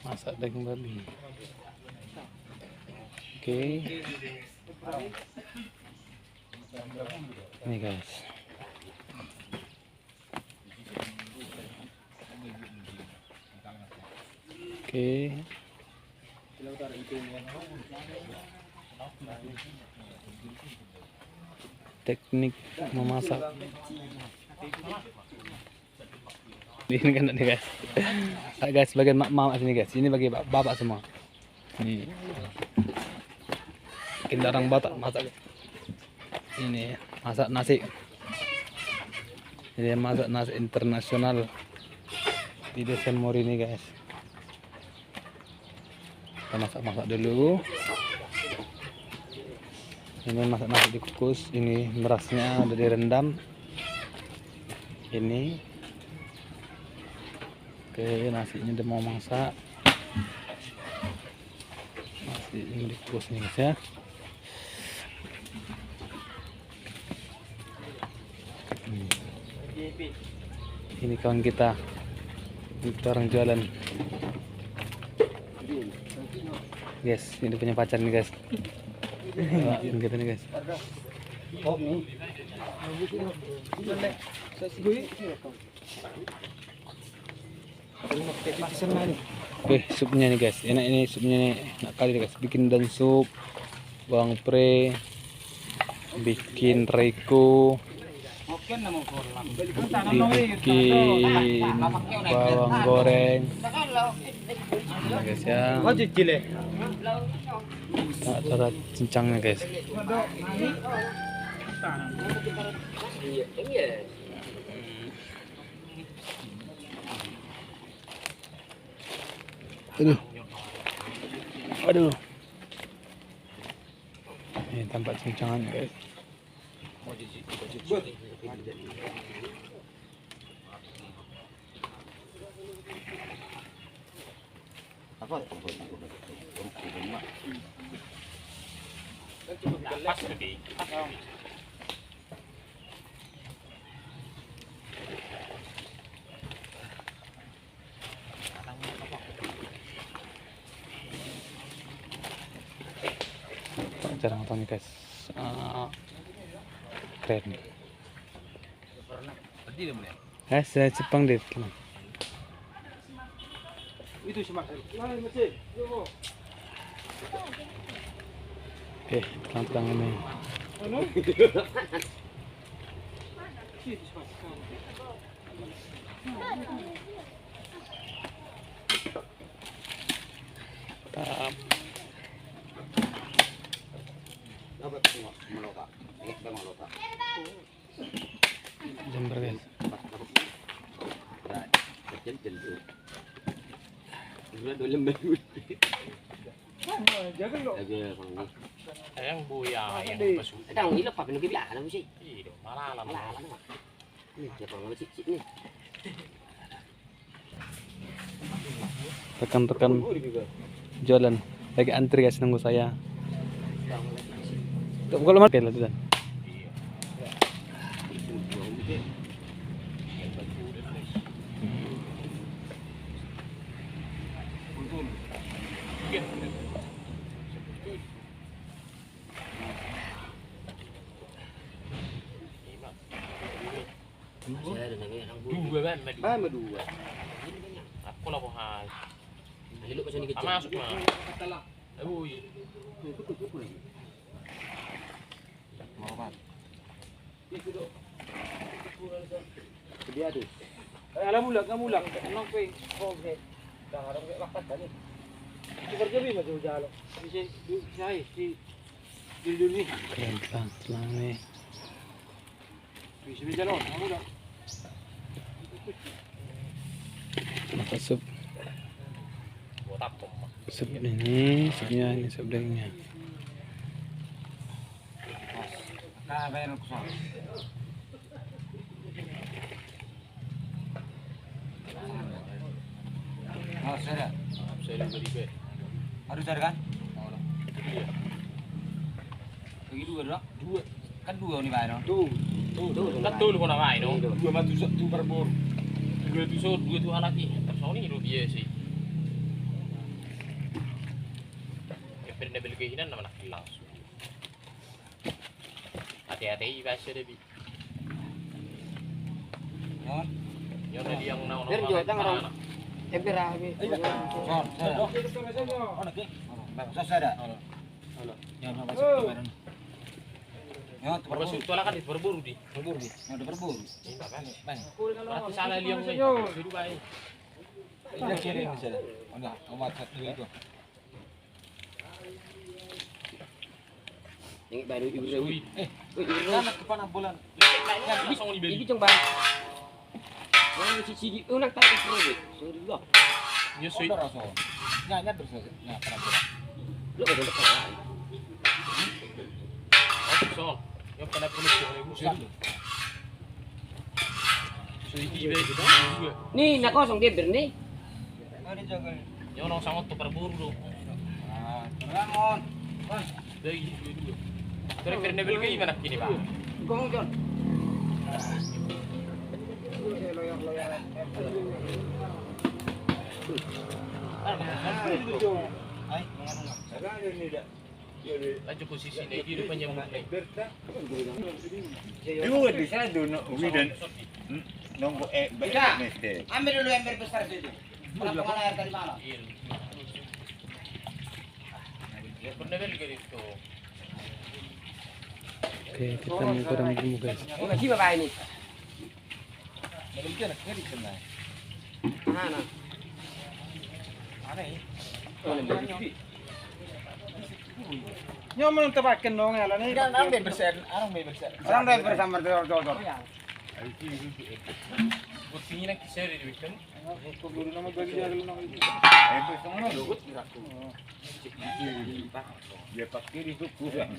Masak daging babi. Oke. Ini guys. Oke. Teknik memasak. Ini kan nih guys. Guys, bagian mama sini guys. Ini bagi bapak semua. Nih. Kita orang Batak masak. Ini masak nasi. Ini masak nasi internasional di Desa Mori ini guys. Kita masak dulu. Ini masak nasi dikukus. Ini berasnya udah direndam. Ini. Oke, nasinya udah mau masak. Nasi ini dikukus nih guys ya. Ini kawan kita orang jualan guys, ini punya pacar nih guys. Ini kita nih guys. Oke, supnya nih guys, enak ini supnya nih, enak kali nih guys. Bikin dan sup, bawang pre, bikin reko, dibikin bawang goreng. Nah guys ya, cara cincangnya guys. Aduh, ini tampak cincangannya guys. Apa? Cara matangnya guys. Keren. Saya Jepang deh. Itu sih Mas. Oke, tentang ini. Jember guys. Yang buaya yang pasung. Đang nghĩ là phải nó cái lạ lắm chứ. Iya, malah lama. Lạ lắm mà. Nih, ya kalau cicit nih. Rekan-rekan jualan lagi antri guys, nunggu saya. Tuh kalau makan lah tuh. Dua kan? Sama dua. Aku lah pohon. Jadi lu kesini kecil. Masuk mah. Aduh. Mau apa? Dia tuh. Alam mulak, ngamulak. Anong pe? Okay. Darang ke lakat tadi. Kerja bi macam jalo. Si saya si dulu ni. Keren telang nih. Bisa jalo, ngamulak. Masak sup. Buat apa? Sup ini, supnya ini sup dagingnya. Nah, bayar aku sah. Oh, sudah. Saya beli be. Harus ada kan? Itu dia. Bagi dua dong. Dua. Kan dua nih bayar. Tuh. Kan tuh lu nak main dong. Dua matu satu per bor. Dua tu so, dua tu anak ni. Persau ni lu dia sih. pernah beli kehinan nama nak langsung. Hati-hati bahasa dia bi. Yang ada yang naon. Biar juga tang orang. Tempera habis. Berburu tu lah kan berburu di. Berarti salah liang ni. Sudah baik. Yang baru ibu Sui. Langsung dibeli. Ini cong bang. Yang cici di unak tak ikut. Sorry lah. Ya sui. Lu ada dekat. Son. Yang pada penuh oleh musuh. Sui di beli juga. Nih nak kosong dia berni. Yang orang sangat tu berburu tu. Dari dua. Terus pernah beli ke mana kini pak? Gong John. Laju posisi ni dia penyambut ni. Dua di sana dono dan nunggu mesti. Ambil dulu ember besar situ. Berapa air tadi malam? Ya pernah beli ke itu. Oke, kita kurang dulu guys. Masih bapak ini. Mana? Nyo mau tebakan dong ya lah nih. Orang dah bersama dor. Kursinya nak kisah dia bikin. Guru nama bagi dia dulu nama itu. Itu semua lugut. Dia pakai itu kurang.